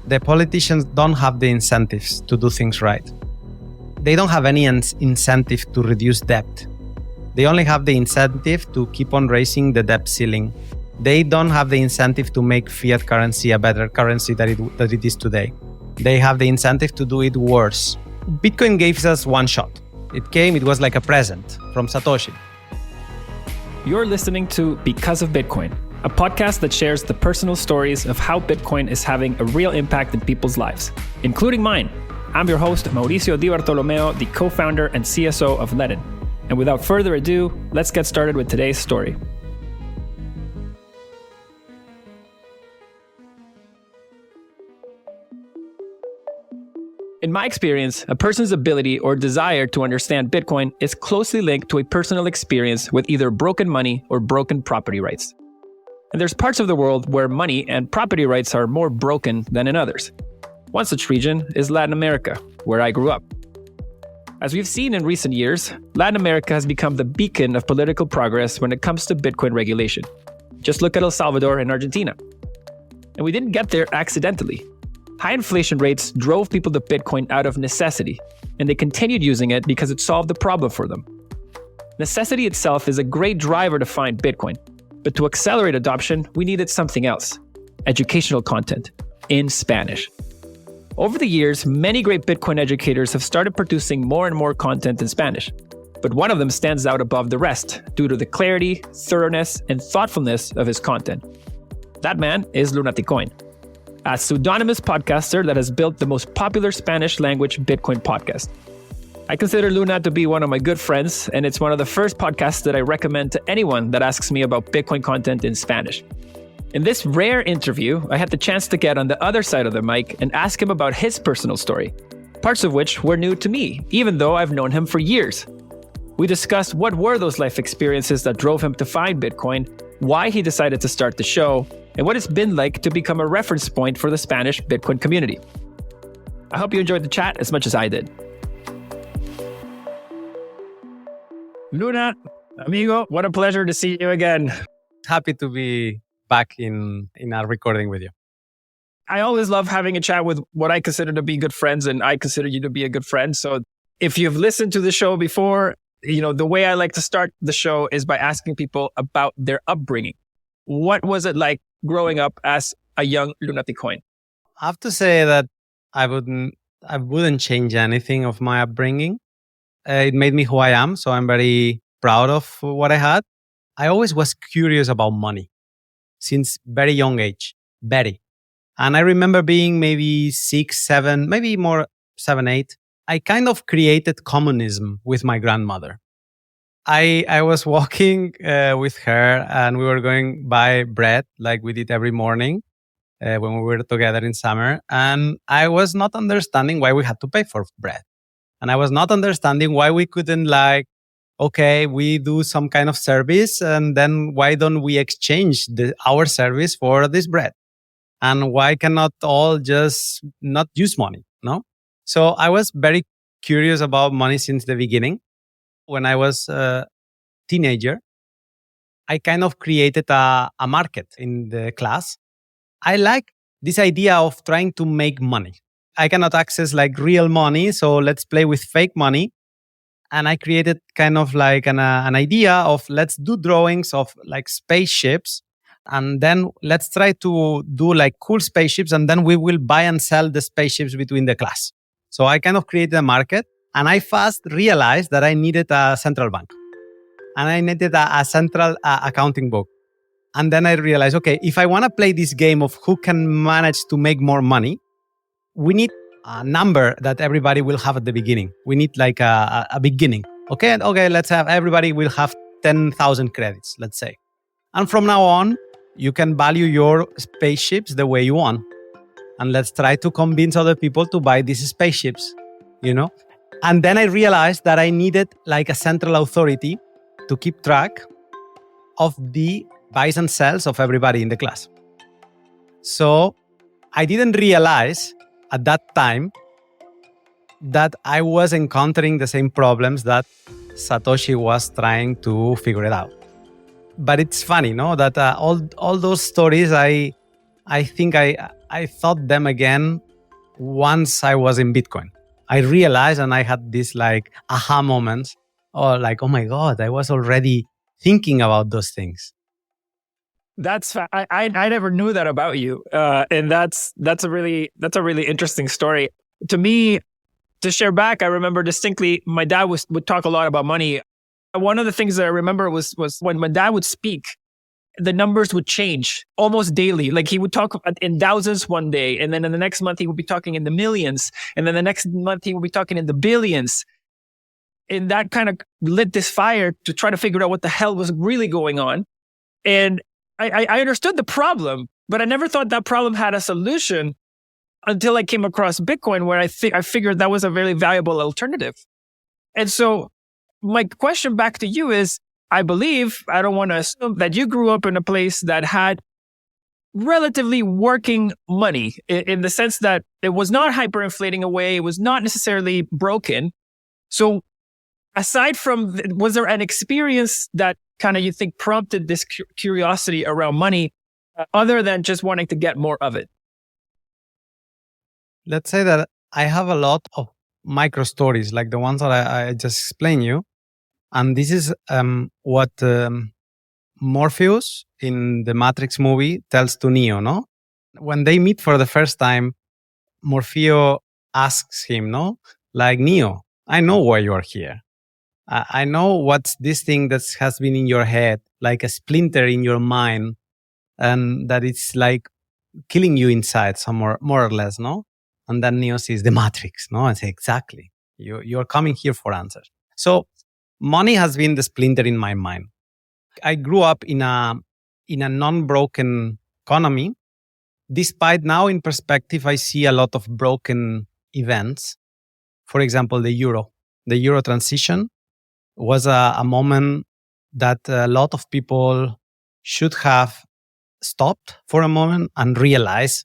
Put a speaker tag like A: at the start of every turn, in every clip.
A: the politicians don't have the incentives to do things right. They don't have any incentive to reduce debt. They only have the incentive to keep on raising the debt ceiling. They don't have the incentive to make fiat currency a better currency than it is today. They have the incentive to do it worse. Bitcoin gave us one shot. It was like a present from Satoshi.
B: You're listening to Because of Bitcoin, a podcast that shares the personal stories of how Bitcoin is having a real impact in people's lives, including mine. I'm your host, Mauricio Di Bartolomeo, the co-founder and CSO of Ledin. And without further ado, let's get started with today's story. In my experience, a person's ability or desire to understand Bitcoin is closely linked to a personal experience with either broken money or broken property rights. And there's parts of the world where money and property rights are more broken than in others. One such region is Latin America, where I grew up. As we've seen in recent years, Latin America has become the beacon of political progress when it comes to Bitcoin regulation. Just look at El Salvador and Argentina. And we didn't get there accidentally. High inflation rates drove people to Bitcoin out of necessity, and they continued using it because it solved the problem for them. Necessity itself is a great driver to find Bitcoin, but to accelerate adoption, we needed something else: educational content in Spanish. Over the years, many great Bitcoin educators have started producing more and more content in Spanish, but one of them stands out above the rest due to the clarity, thoroughness, and thoughtfulness of his content. That man is Lunaticoin, a pseudonymous podcaster that has built the most popular Spanish language Bitcoin podcast. I consider Luna to be one of my good friends, and it's one of the first podcasts that I recommend to anyone that asks me about Bitcoin content in Spanish. In this rare interview, I had the chance to get on the other side of the mic and ask him about his personal story, parts of which were new to me, even though I've known him for years. We discussed what were those life experiences that drove him to find Bitcoin, why he decided to start the show, and what it's been like to become a reference point for the Spanish Bitcoin community. I hope you enjoyed the chat as much as I did. Luna, amigo, what a pleasure to see you again.
A: Happy to be back in a recording with you.
B: I always love having a chat with what I consider to be good friends, and I consider you to be a good friend. So if you've listened to the show before, the way I like to start the show is by asking people about their upbringing. What was it like growing up as a young Lunaticoin?
A: I have to say that I wouldn't change anything of my upbringing. It made me who I am, so I'm very proud of what I had. I always was curious about money since very young age, And I remember being maybe 6, 7, maybe more 7, 8. I kind of created communism with my grandmother. I was walking with her and we were going buy bread like we did every morning when we were together in summer. And I was not understanding why we had to pay for bread. And I was not understanding why we couldn't okay, we do some kind of service and then why don't we exchange our service for this bread? And why cannot all just not use money, no? So I was very curious about money since the beginning. When I was a teenager, I kind of created a market in the class. I like this idea of trying to make money. I cannot access real money, so let's play with fake money. And I created kind of an idea of let's do drawings of spaceships. And then let's try to do cool spaceships. And then we will buy and sell the spaceships between the class. So I kind of created a market. And I fast realized that I needed a central bank. And I needed a central accounting book. And then I realized, okay, if I want to play this game of who can manage to make more money, we need a number that everybody will have at the beginning. We need a beginning. Okay, let's have everybody will have 10,000 credits, let's say. And from now on, you can value your spaceships the way you want. And let's try to convince other people to buy these spaceships, And then I realized that I needed a central authority to keep track of the buys and sells of everybody in the class. So I didn't realize at that time that I was encountering the same problems that Satoshi was trying to figure it out. But it's funny, no? That all those stories, I think I I thought them again once I was in Bitcoin. I realized, and I had this like aha moments, or like, oh my God, I was already thinking about those things.
B: I never knew that about you, and that's a really interesting story to me. To share back, I remember distinctly my dad would talk a lot about money. One of the things that I remember was when my dad would speak, the numbers would change almost daily. Like he would talk in thousands one day, and then in the next month he would be talking in the millions, and then the next month he would be talking in the billions. And that kind of lit this fire to try to figure out what the hell was really going on. And I understood the problem, but I never thought that problem had a solution until I came across Bitcoin, where I figured that was a very valuable alternative. And so my question back to you is, I believe, I don't want to assume that you grew up in a place that had relatively working money in the sense that it was not hyperinflating away. It was not necessarily broken. So aside from, was there an experience that kind of you think prompted this curiosity around money other than just wanting to get more of it?
A: Let's say that I have a lot of micro stories like the ones that I just explained you. And this is what Morpheus in the Matrix movie tells to Neo, no? When they meet for the first time, Morpheus asks him, no? Like, Neo, I know why you are here. I know what's this thing that has been in your head, like a splinter in your mind, and that it's like killing you inside somewhere, more or less, no? And then Neo sees the Matrix, no? And say, exactly. You're coming here for answers. So money has been the splinter in my mind. I grew up in a non-broken economy. Despite now in perspective, I see a lot of broken events. For example, the euro transition was a moment that a lot of people should have stopped for a moment and realized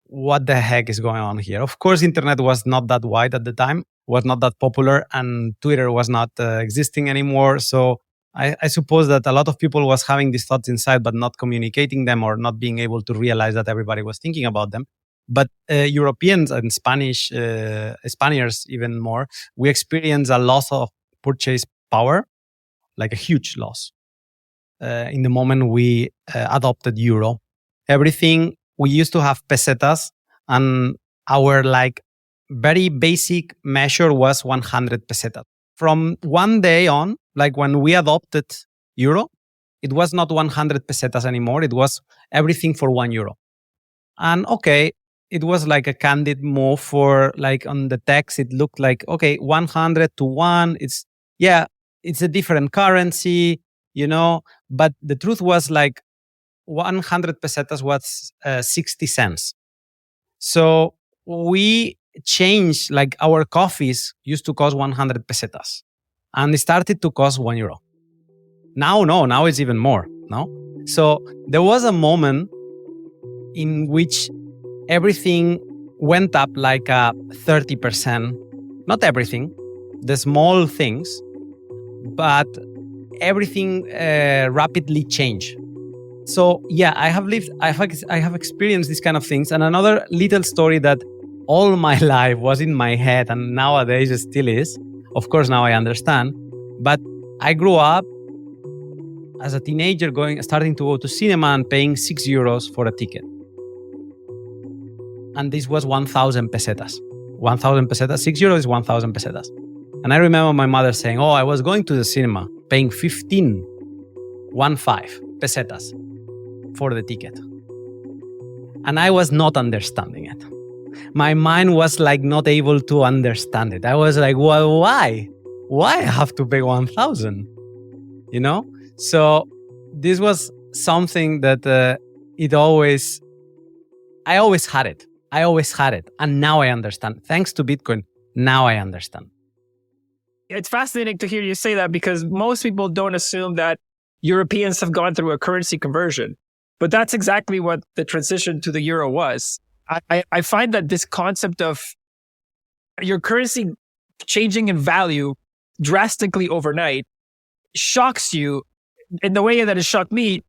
A: what the heck is going on here. Of course, internet was not that wide at the time, was not that popular, and Twitter was not existing anymore. So I suppose that a lot of people was having these thoughts inside, but not communicating them or not being able to realize that everybody was thinking about them. But Europeans and Spaniards even more, we experience a loss of purchase power, like a huge loss. In the moment we adopted euro, everything we used to have pesetas, and our like very basic measure was 100 pesetas. From one day on, like when we adopted euro, it was not 100 pesetas anymore. It was everything for €1. And okay, it was like a candid move for like on the text. It looked like, okay, 100 to 1. It's a different currency, you know, but the truth was like 100 pesetas was 60 cents. So we changed, like our coffees used to cost 100 pesetas and it started to cost €1. Now it's even more, no? So there was a moment in which everything went up like 30%. Not everything, the small things, but everything rapidly changed. So yeah, I have experienced these kind of things. And another little story that all my life was in my head and nowadays it still is. Of course, now I understand. But I grew up as a teenager starting to go to cinema and paying €6 for a ticket. And this was 1,000 pesetas. 1,000 pesetas, €6 is 1,000 pesetas. And I remember my mother saying, oh, I was going to the cinema paying 15 pesetas for the ticket. And I was not understanding it. My mind was like not able to understand it. I was like, well, why? Why I have to pay 1,000? You know? So this was something that I always had it. And now I understand. Thanks to Bitcoin, now I understand.
B: It's fascinating to hear you say that because most people don't assume that Europeans have gone through a currency conversion. But that's exactly what the transition to the euro was. I find that this concept of your currency changing in value drastically overnight shocks you in the way that it shocked me.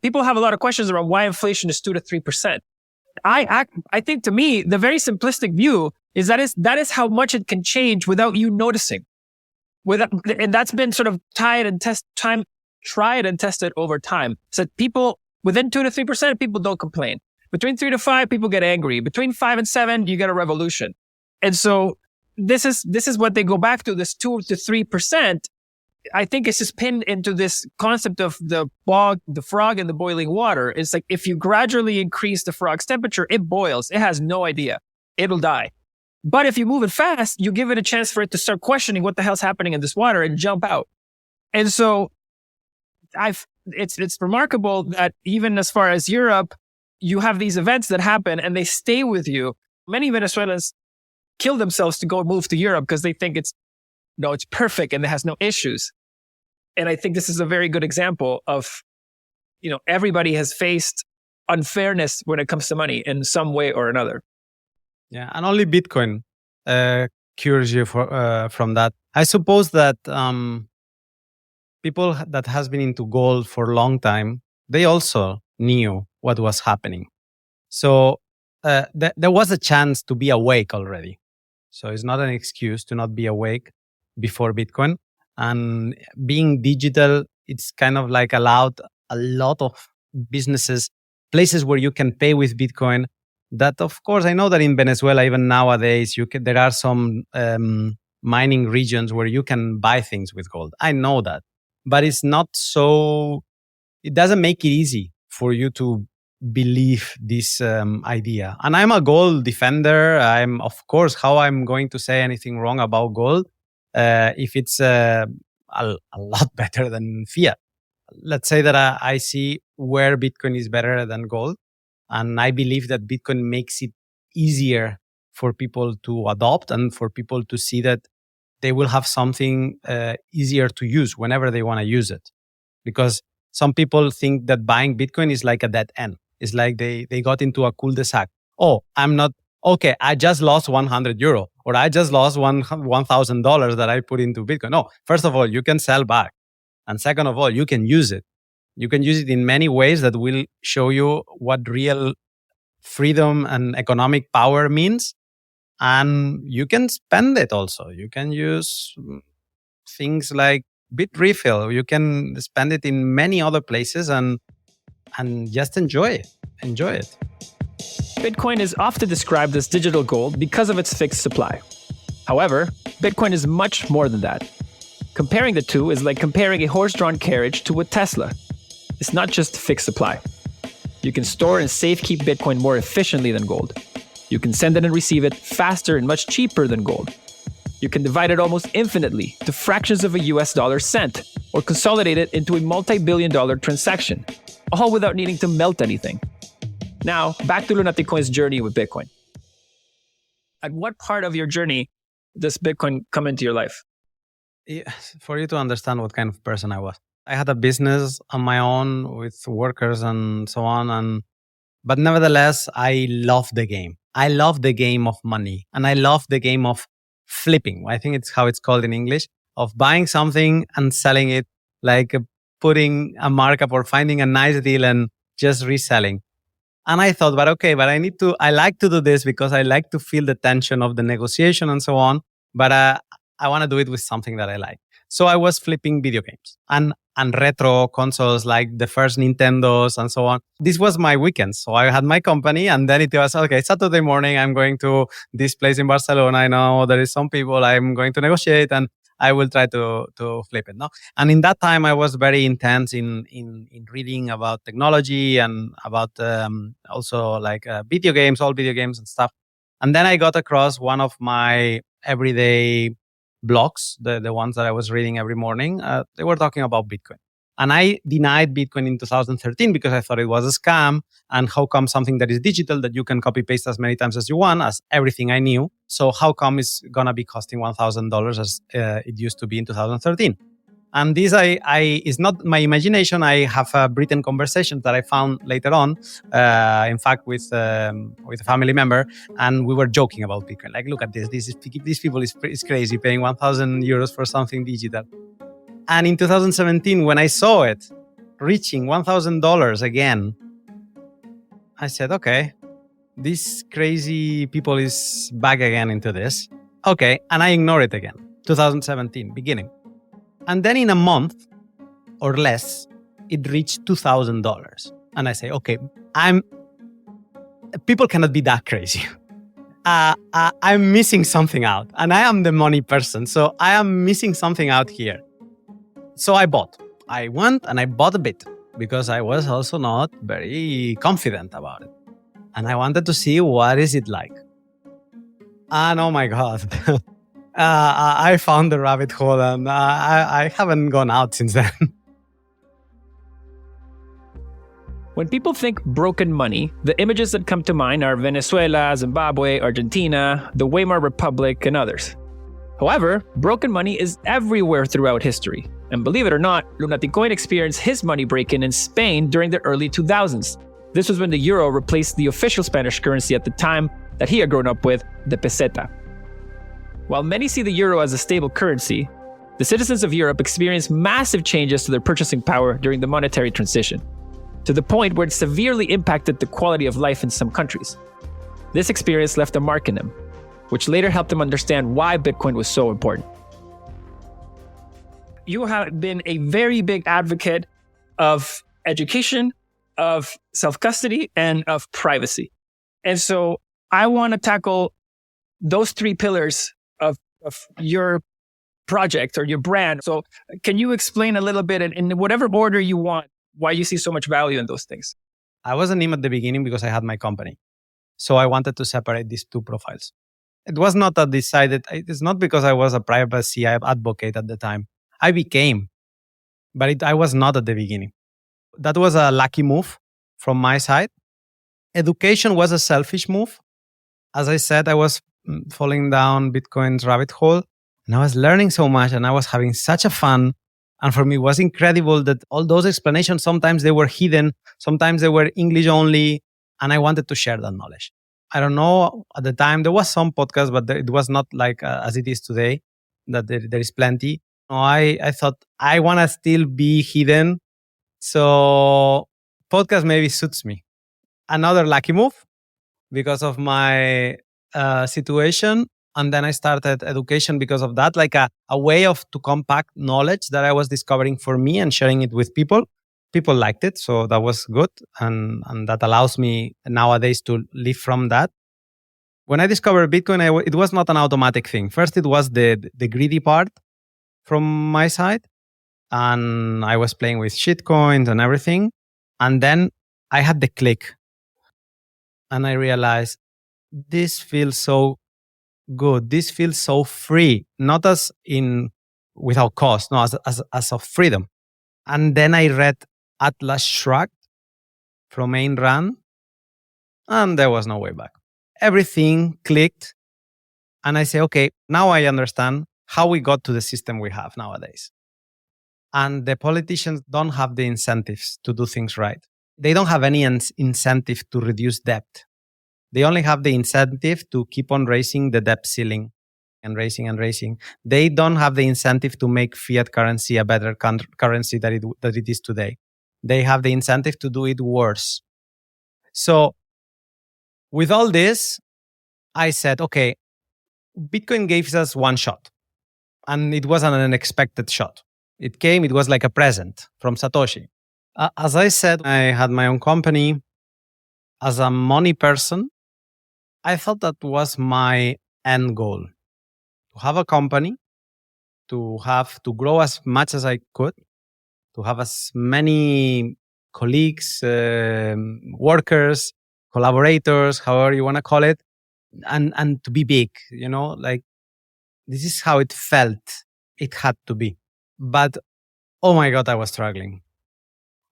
B: People have a lot of questions around why inflation is 2 to 3%. I think to me, the very simplistic view is that is how much it can change without you noticing. And that's been sort of tried and tested over time. So people within 2 to 3%, people don't complain. Between 3 to 5, people get angry. Between 5 and 7, you get a revolution. And so this is what they go back to, this 2 to 3%. I think it's just pinned into this concept of the frog in the boiling water. It's like if you gradually increase the frog's temperature, it boils. It has no idea. It'll die. But if you move it fast, you give it a chance for it to start questioning what the hell's happening in this water and jump out. And so it's remarkable that even as far as Europe, you have these events that happen and they stay with you. Many Venezuelans kill themselves to go move to Europe because they think it's perfect and it has no issues. And I think this is a very good example of, everybody has faced unfairness when it comes to money in some way or another.
A: Yeah, and only Bitcoin cures you from that. I suppose that people that has been into gold for a long time, they also knew what was happening. So there was a chance to be awake already. So it's not an excuse to not be awake before Bitcoin. And being digital, it's kind of like allowed a lot of businesses, places where you can pay with Bitcoin. That, of course, I know that in Venezuela, even nowadays, there are some mining regions where you can buy things with gold. I know that. But it's not so, it doesn't make it easy for you to believe this idea. And I'm a gold defender. Of course, how I'm going to say anything wrong about gold if it's a lot better than fiat. Let's say that I see where Bitcoin is better than gold. And I believe that Bitcoin makes it easier for people to adopt and for people to see that they will have something easier to use whenever they want to use it. Because some people think that buying Bitcoin is like a dead end. It's like they got into a cul-de-sac. Oh, I just lost €100 or I just lost $1,000 that I put into Bitcoin. No, first of all, you can sell back. And second of all, you can use it. You can use it in many ways that will show you what real freedom and economic power means. And you can spend it also. You can use things like Bitrefill. You can spend it in many other places and just enjoy it. Enjoy it.
B: Bitcoin is often described as digital gold because of its fixed supply. However, Bitcoin is much more than that. Comparing the two is like comparing a horse-drawn carriage to a Tesla. It's not just fixed supply. You can store and safekeep Bitcoin more efficiently than gold. You can send it and receive it faster and much cheaper than gold. You can divide it almost infinitely to fractions of a US dollar cent, or consolidate it into a multi-billion-dollar transaction, all without needing to melt anything. Now, back to Lunaticoin's journey with Bitcoin. At what part of your journey does Bitcoin come into your life?
A: For you to understand what kind of person I was. I had a business on my own with workers and so on. But nevertheless, I love the game. I love the game of money. And I love the game of flipping. I think it's how it's called in English, of buying something and selling it, like putting a markup or finding a nice deal and just reselling. And I thought, but I like to do this because I like to feel the tension of the negotiation and so on. But I want to do it with something that I like. So I was flipping video games and retro consoles like the first Nintendos and so on. This was my weekend. So I had my company and then it was, okay, Saturday morning, I'm going to this place in Barcelona. I know there is some people I'm going to negotiate and I will try to flip it. No? And in that time, I was very intense in reading about technology and about also like video games, all video games and stuff. And then I got across one of my everyday blogs, the ones that I was reading every morning. They were talking about Bitcoin. And I denied Bitcoin in 2013 because I thought it was a scam. And how come something that is digital that you can copy paste as many times as you want, as everything I knew. So how come it's going to be costing $1,000 as it used to be in 2013? And this is not my imagination. I have written conversations that I found later on, in fact, with a family member, and we were joking about Bitcoin. Like, look at this. These people is crazy paying €1,000 for something digital. And in 2017, when I saw it reaching $1,000 again, I said, okay, This crazy people is back again into this. Okay, and I ignore it again. 2017, beginning. And then in a month or less, it reached $2,000. And I say, okay, people cannot be that crazy. I'm missing something out, and I am the money person. So I am missing something out here. So I bought. I went and I bought a bit because I was also not very confident about it. And I wanted to see what is it like. And oh my God, I found the rabbit hole, and I haven't gone out since then.
B: When people think broken money, the images that come to mind are Venezuela, Zimbabwe, Argentina, the Weimar Republic, and others. However, broken money is everywhere throughout history. And believe it or not, Lunaticoin experienced his money break-in in Spain during the early 2000s. This was when the euro replaced the official Spanish currency at the time that he had grown up with, the peseta. While many see the euro as a stable currency, the citizens of Europe experienced massive changes to their purchasing power during the monetary transition, to the point where it severely impacted the quality of life in some countries. This experience left a mark in them, which later helped them understand why Bitcoin was so important. You have been a very big advocate of education, of self-custody, and of privacy. And so I want to tackle those three pillars of your project or your brand. So can you explain a little bit in whatever order you want, why you see so much value in those things?
A: I wasn't him at the beginning because I had my company. So I wanted to separate these two profiles. It was not a decided, it's not because I was a privacy advocate at the time. I became, but I was not at the beginning. That was a lucky move from my side. Education was a selfish move. As I said, I was falling down Bitcoin's rabbit hole, and I was learning so much, and I was having such a fun. And for me, it was incredible that all those explanations, sometimes they were hidden, sometimes they were English only, and I wanted to share that knowledge. I don't know, at the time, there was some podcast, but it was not like as it is today, that there is plenty. No, I thought I want to still be hidden. So podcast maybe suits me. Another lucky move because of my situation. And then I started education because of that, like a way to compact knowledge that I was discovering for me and sharing it with people. People liked it, so that was good. And that allows me nowadays to live from that. When I discovered Bitcoin, it was not an automatic thing. First, it was the greedy part from my side. And I was playing with shitcoins and everything. And then I had the click. And I realized this feels so good. This feels so free, not as in without cost, no, as of freedom. And then I read Atlas Shrugged from Ayn Rand, and there was no way back. Everything clicked. And I say, okay, now I understand how we got to the system we have nowadays. And the politicians don't have the incentives to do things right. They don't have any incentive to reduce debt. They only have the incentive to keep on raising the debt ceiling and raising and raising. They don't have the incentive to make fiat currency a better currency that it is today. They have the incentive to do it worse. So with all this, I said, okay, Bitcoin gave us one shot. And it was an unexpected shot. It came, it was like a present from Satoshi. As I said, I had my own company. As a money person, I thought that was my end goal. To have a company, to grow as much as I could, to have as many colleagues, workers, collaborators, however you want to call it, and to be big, like this is how it felt. It had to be. But, oh my God, I was struggling.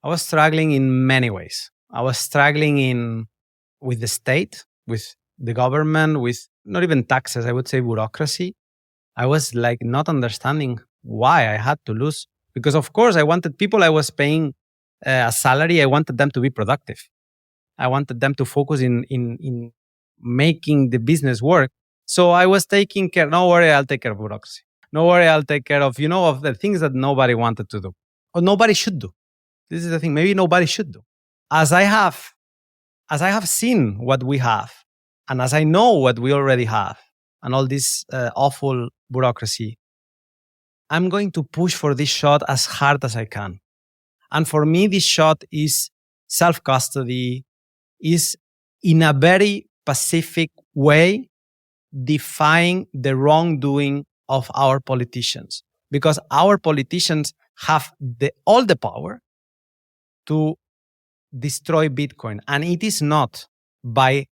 A: I was struggling in many ways. I was struggling with the state, with the government, with not even taxes, I would say bureaucracy. I was like not understanding why I had to lose. Because of course I wanted people I was paying a salary, I wanted them to be productive. I wanted them to focus in making the business work. So I was taking care, no worry, I'll take care of bureaucracy. No worry, I'll take care of, of the things that nobody wanted to do. Or nobody should do. This is the thing, maybe nobody should do. As I have as I have seen what we have, and as I know what we already have, and all this awful bureaucracy, I'm going to push for this shot as hard as I can. And for me, this shot is self-custody, is in a very pacific way defying the wrongdoing of our politicians. Because our politicians have all the power to destroy Bitcoin. And it is not by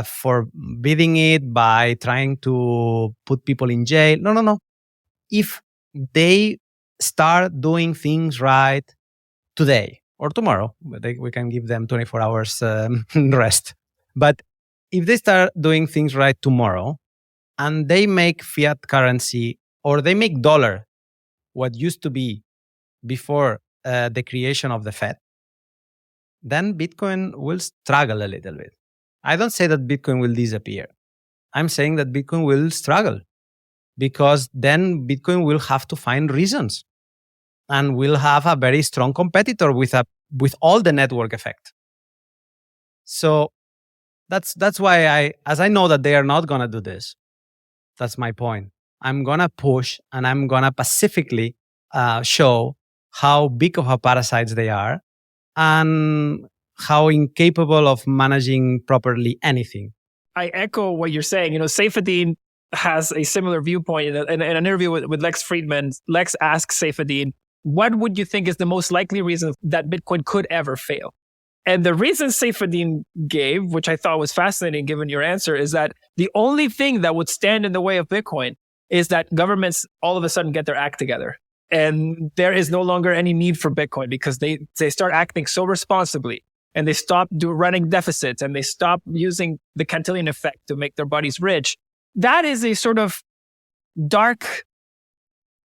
A: forbidding it, by trying to put people in jail. No. If they start doing things right today or tomorrow, we can give them 24 hours rest. But if they start doing things right tomorrow and they make fiat currency or they make dollar what used to be before the creation of the Fed, then Bitcoin will struggle a little bit. I don't say that Bitcoin will disappear. I'm saying that Bitcoin will struggle because then Bitcoin will have to find reasons and will have a very strong competitor with all the network effect. So that's why as I know that they are not going to do this, that's my point. I'm going to push and I'm going to pacifically show how big of a parasites they are and how incapable of managing properly anything.
B: I echo what you're saying. Saifedean has a similar viewpoint in an interview with Lex Friedman. Lex asks Saifedean, what would you think is the most likely reason that Bitcoin could ever fail? And the reason Saifedean gave, which I thought was fascinating given your answer, is that the only thing that would stand in the way of Bitcoin is that governments all of a sudden get their act together. And there is no longer any need for Bitcoin because they start acting so responsibly and they stop running deficits and they stop using the Cantillon effect to make their bodies rich. That is a sort of dark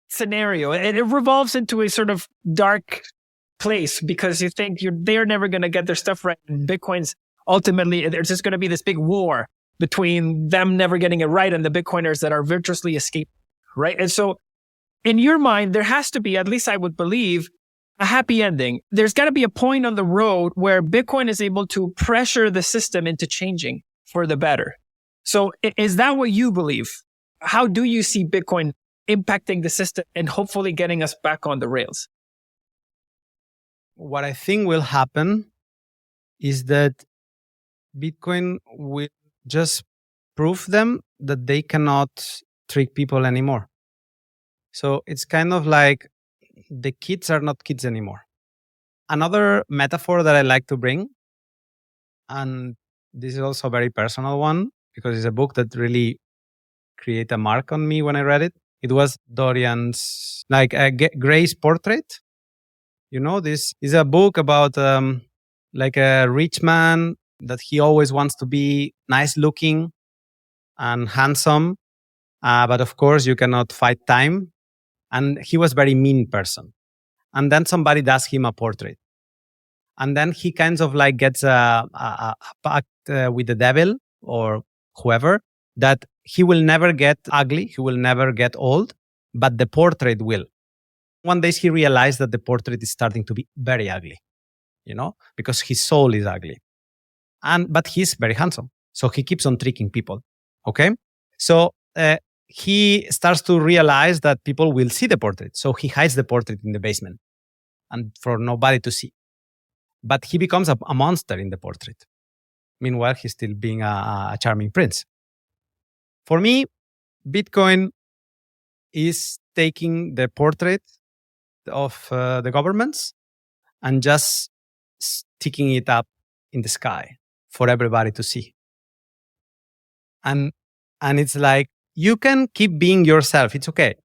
B: scenario. And it revolves into a sort of dark place because you think they're never going to get their stuff right. And Bitcoin's ultimately, there's just going to be this big war between them never getting it right and the Bitcoiners that are virtuously escaping, right? And so in your mind, there has to be, at least I would believe, a happy ending. There's got to be a point on the road where Bitcoin is able to pressure the system into changing for the better. So is that what you believe? How do you see Bitcoin impacting the system and hopefully getting us back on the rails?
A: What I think will happen is that Bitcoin will just prove them that they cannot trick people anymore. So it's kind of like the kids are not kids anymore. Another metaphor that I like to bring, and this is also a very personal one because it's a book that really created a mark on me when I read it. It was Dorians, Dorians Portrait. This is a book about like a rich man that he always wants to be nice looking and handsome. But of course, you cannot fight time. And he was a very mean person. And then somebody does him a portrait. And then he kind of like gets a pact with the devil or whoever that he will never get ugly. He will never get old, but the portrait will. One day he realized that the portrait is starting to be very ugly, because his soul is ugly. But he's very handsome. So he keeps on tricking people. Okay. So, he starts to realize that people will see the portrait. So he hides the portrait in the basement and for nobody to see. But he becomes a monster in the portrait. Meanwhile, he's still being a charming prince. For me, Bitcoin is taking the portrait of the governments and just sticking it up in the sky for everybody to see. And it's like, you can keep being yourself. It's okay.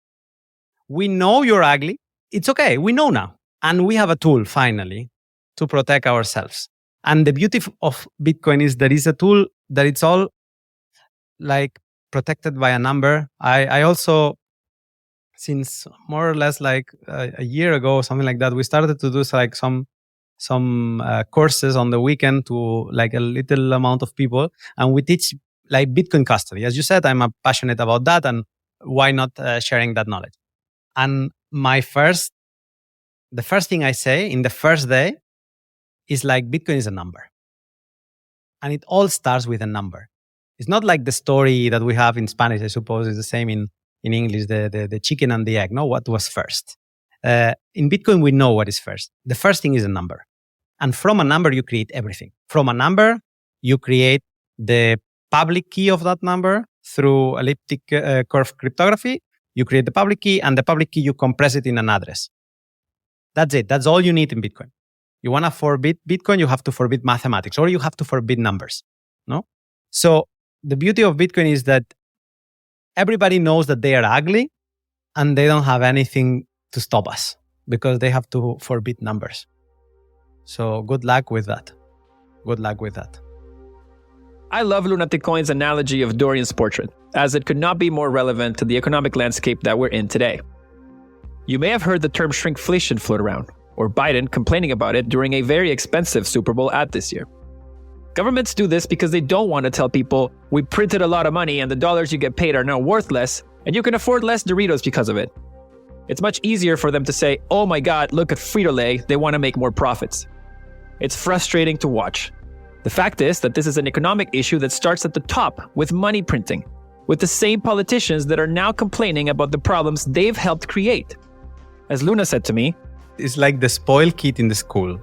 A: We know you're ugly. It's okay. We know now. And we have a tool, finally, to protect ourselves. And the beauty of Bitcoin is there is a tool that it's all like protected by a number. I also, since more or less like a year ago, something like that, we started to do like some courses on the weekend to like a little amount of people. And we teach like Bitcoin custody. As you said, I'm passionate about that, and why not sharing that knowledge? And the first thing I say in the first day is like, Bitcoin is a number. And it all starts with a number. It's not like the story that we have in Spanish. I suppose it's the same in English, the chicken and the egg. No, what was first? In Bitcoin, we know what is first. The first thing is a number. And from a number, you create everything. From a number, you create the public key of that number through elliptic curve cryptography. You create the public key, and the public key, you compress it in an address. That's it. That's all you need in Bitcoin. You want to forbid Bitcoin, you have to forbid mathematics, or you have to forbid numbers. No? So the beauty of Bitcoin is that everybody knows that they are ugly, and they don't have anything to stop us because they have to forbid numbers. So good luck with that. Good luck with that.
B: I love Lunaticoin's analogy of Dorians Portrait, as it could not be more relevant to the economic landscape that we're in today. You may have heard the term shrinkflation float around, or Biden complaining about it during a very expensive Super Bowl ad this year. Governments do this because they don't want to tell people, we printed a lot of money and the dollars you get paid are now worth less, and you can afford less Doritos because of it. It's much easier for them to say, oh my God, look at Frito-Lay, they want to make more profits. It's frustrating to watch. The fact is that this is an economic issue that starts at the top with money printing, with the same politicians that are now complaining about the problems they've helped create. As Luna said to me,
A: it's like the spoiled kid in the school,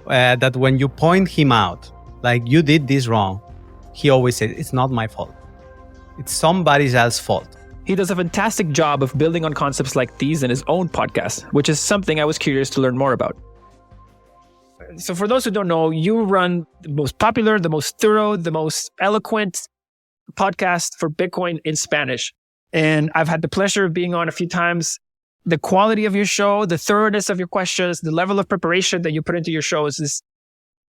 A: that when you point him out, like you did this wrong, he always says, it's not my fault. It's somebody else's fault.
B: He does a fantastic job of building on concepts like these in his own podcast, which is something I was curious to learn more about. So for those who don't know, you run the most popular, the most thorough, the most eloquent podcast for Bitcoin in Spanish. And I've had the pleasure of being on a few times. The quality of your show, the thoroughness of your questions, the level of preparation that you put into your shows is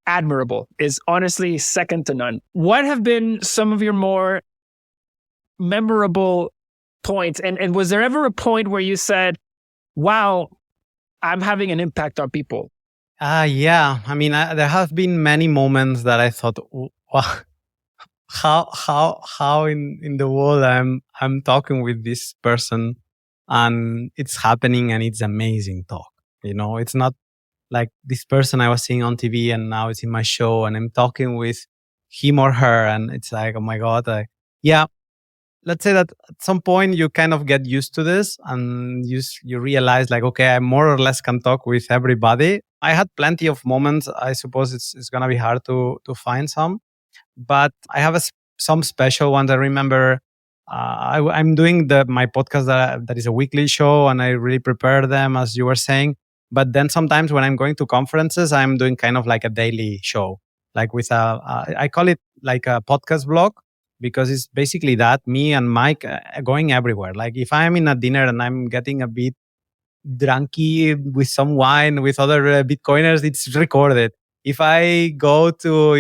B: admirable, is honestly second to none. What have been some of your more memorable points? And was there ever a point where you said, wow, I'm having an impact on people?
A: Yeah. I mean, there have been many moments that I thought, wow, how in the world I'm talking with this person and it's happening and it's amazing talk. You know, it's not like this person I was seeing on TV and now it's in my show and I'm talking with him or her and it's like, oh my God. Yeah. Let's say that at some point you kind of get used to this and you realize like, okay, I more or less can talk with everybody. I had plenty of moments. I suppose it's going to be hard to find some, but I have some special ones. I remember I'm doing my podcast that is a weekly show and I really prepare them as you were saying. But then sometimes when I'm going to conferences, I'm doing kind of like a daily show, like with I call it like a podcast blog. Because it's basically that, me and Mike going everywhere. Like if I'm in a dinner and I'm getting a bit drunky with some wine with other Bitcoiners, it's recorded. If I go to,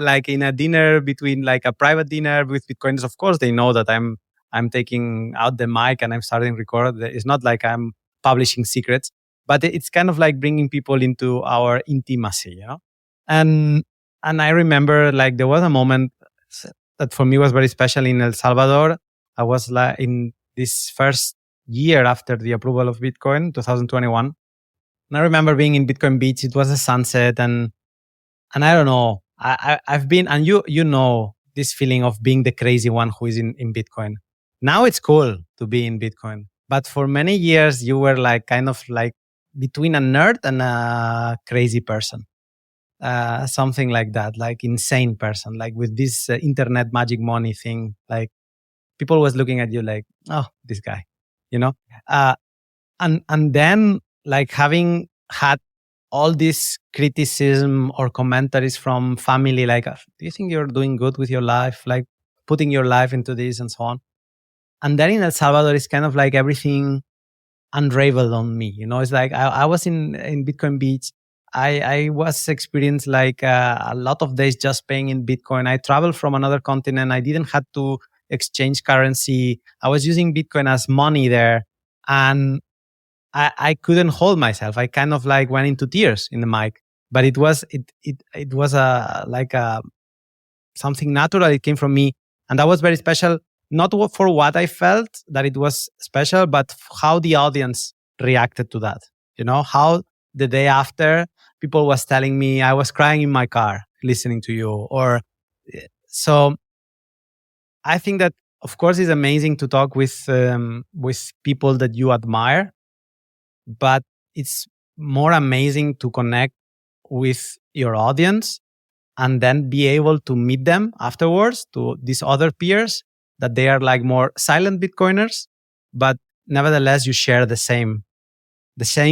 A: like in a dinner between like a private dinner with Bitcoiners, of course, they know that I'm taking out the mic and I'm starting record. It's not like I'm publishing secrets, but it's kind of like bringing people into our intimacy, And I remember like there was a moment that for me was very special in El Salvador. I was like in this first year after the approval of Bitcoin, 2021. And I remember being in Bitcoin Beach. It was a sunset and I don't know. I've been, and you know this feeling of being the crazy one who is in Bitcoin. Now it's cool to be in Bitcoin. But for many years, you were like kind of like between a nerd and a crazy person. Something like that, like insane person, like with this internet magic money thing, like people was looking at you like, oh, this guy, and then like having had all this criticism or commentaries from family, like, do you think you're doing good with your life? Like putting your life into this and so on. And then in El Salvador, it's kind of like everything unraveled on me. It's like I was in Bitcoin Beach. I was experienced like a lot of days just paying in Bitcoin. I traveled from another continent. I didn't have to exchange currency. I was using Bitcoin as money there. And I couldn't hold myself. I kind of like went into tears in the mic. But it was something natural. It came from me. And that was very special. Not for what I felt that it was special, but how the audience reacted to that. How the day after, people was telling me I was crying in my car. listening to you. Or so I think that, of course, it's amazing to talk with people that you admire, but it's more amazing to connect with your audience and then be able to meet them afterwards, to these other peers that they are like more silent Bitcoiners, but nevertheless you share the same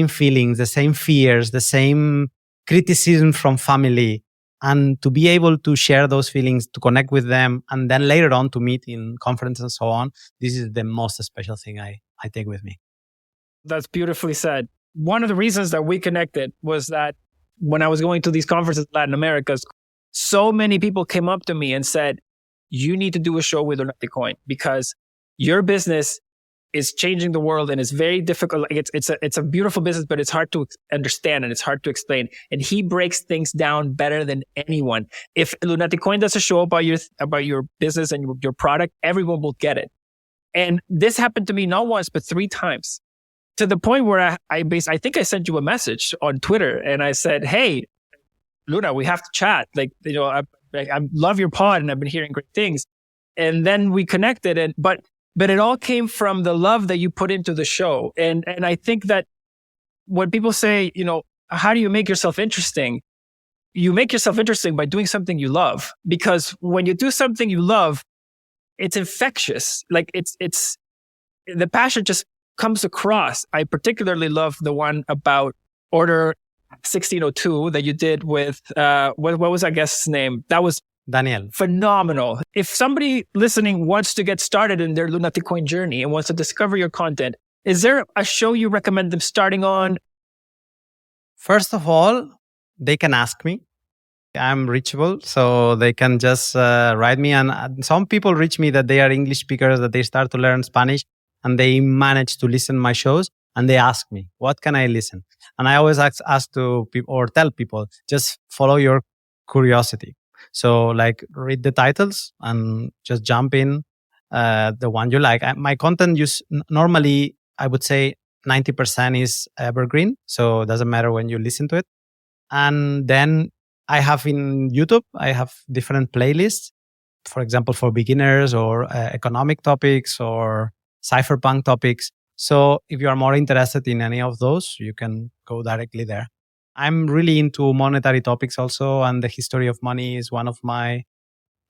A: feelings, the same fears, the same criticism from family, and to be able to share those feelings, to connect with them, and then later on to meet in conferences and so on. This is the most special thing I take with me.
B: That's beautifully said. One of the reasons that we connected was that when I was going to these conferences in Latin America, so many people came up to me and said, you need to do a show with Lunaticoin because your business is changing the world and it's very difficult. It's a beautiful business, but it's hard to understand and it's hard to explain. And he breaks things down better than anyone. If Lunaticoin does a show about your business and your product, everyone will get it. And this happened to me not once, but 3 times. To the point where I think I sent you a message on Twitter and I said, hey, Luna, we have to chat. Like, I love your pod and I've been hearing great things. And then we connected, but it all came from the love that you put into the show. And I think that when people say, how do you make yourself interesting? You make yourself interesting by doing something you love. Because when you do something you love, it's infectious. Like it's the passion just comes across. I particularly love the one about Order 1602 that you did with, what was that guest's name? That was
A: Daniel.
B: Phenomenal. If somebody listening wants to get started in their Lunaticoin journey and wants to discover your content, is there a show you recommend them starting on?
A: First of all, they can ask me. I'm reachable, so they can just write me. And some people reach me that they are English speakers, that they start to learn Spanish, and they manage to listen to my shows, and they ask me, what can I listen? And I always ask to people or tell people, just follow your curiosity. So like read the titles and just jump in the one you like. My content normally, I would say 90% is evergreen. So it doesn't matter when you listen to it. And then I have in YouTube, I have different playlists, for example, for beginners or economic topics or cypherpunk topics. So if you are more interested in any of those, you can go directly there. I'm really into monetary topics also, and the history of money is one of my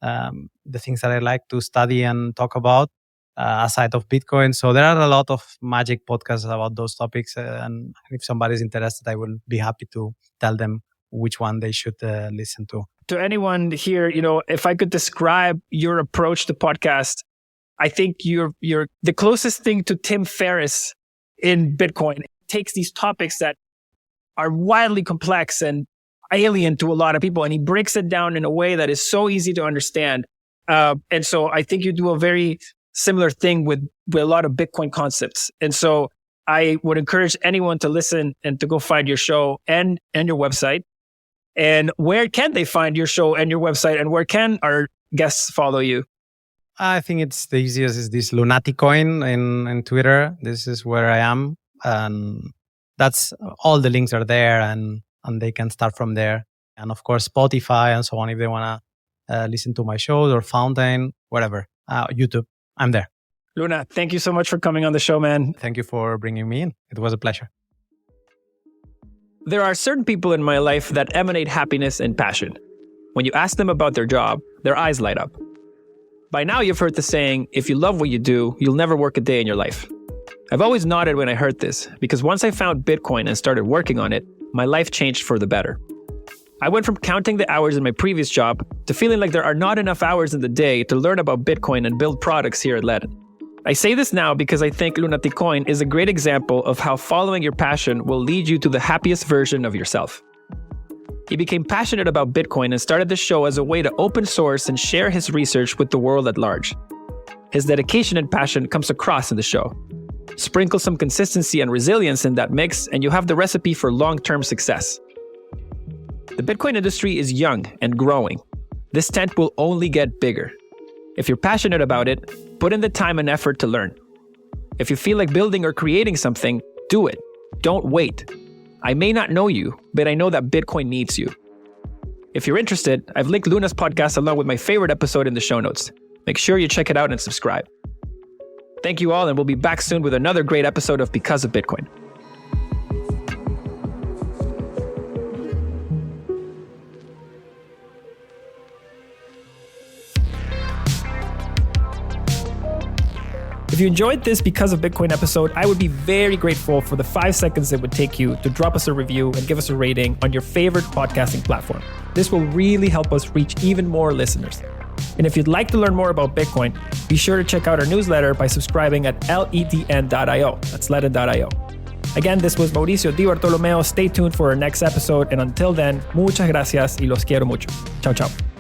A: the things that I like to study and talk about aside of Bitcoin. So there are a lot of magic podcasts about those topics, and if somebody's interested, I will be happy to tell them which one they should listen to.
B: To anyone here, if I could describe your approach to podcast, I think you're the closest thing to Tim Ferriss in Bitcoin. It takes these topics that are wildly complex and alien to a lot of people, and he breaks it down in a way that is so easy to understand. And so I think you do a very similar thing with a lot of Bitcoin concepts. And so I would encourage anyone to listen and to go find your show and your website. And where can they find your show and your website, and where can our guests follow you?
A: I think it's the easiest is this Lunaticoin in Twitter. This is where I am. And that's all the links are there, and they can start from there. And of course, Spotify and so on, if they want to listen to my shows, or Fountain, whatever, YouTube, I'm there.
B: Luna, thank you so much for coming on the show, man.
A: Thank you for bringing me in. It was a pleasure.
B: There are certain people in my life that emanate happiness and passion. When you ask them about their job, their eyes light up. By now, you've heard the saying, if you love what you do, you'll never work a day in your life. I've always nodded when I heard this, because once I found Bitcoin and started working on it, my life changed for the better. I went from counting the hours in my previous job to feeling like there are not enough hours in the day to learn about Bitcoin and build products here at Ledden. I say this now because I think Lunaticoin is a great example of how following your passion will lead you to the happiest version of yourself. He became passionate about Bitcoin and started the show as a way to open source and share his research with the world at large. His dedication and passion comes across in the show. Sprinkle some consistency and resilience in that mix, and you have the recipe for long-term success. The Bitcoin industry is young and growing. This tent will only get bigger. If you're passionate about it, put in the time and effort to learn. If you feel like building or creating something, do it. Don't wait. I may not know you, but I know that Bitcoin needs you. If you're interested, I've linked Luna's podcast along with my favorite episode in the show notes. Make sure you check it out and subscribe. Thank you all, and we'll be back soon with another great episode of Because of Bitcoin. If you enjoyed this Because of Bitcoin episode, I would be very grateful for the 5 seconds it would take you to drop us a review and give us a rating on your favorite podcasting platform. This will really help us reach even more listeners. And if you'd like to learn more about Bitcoin, be sure to check out our newsletter by subscribing at ledn.io. That's ledn.io. Again, this was Mauricio Di Bartolomeo. Stay tuned for our next episode. And until then, muchas gracias y los quiero mucho. Chao, chao.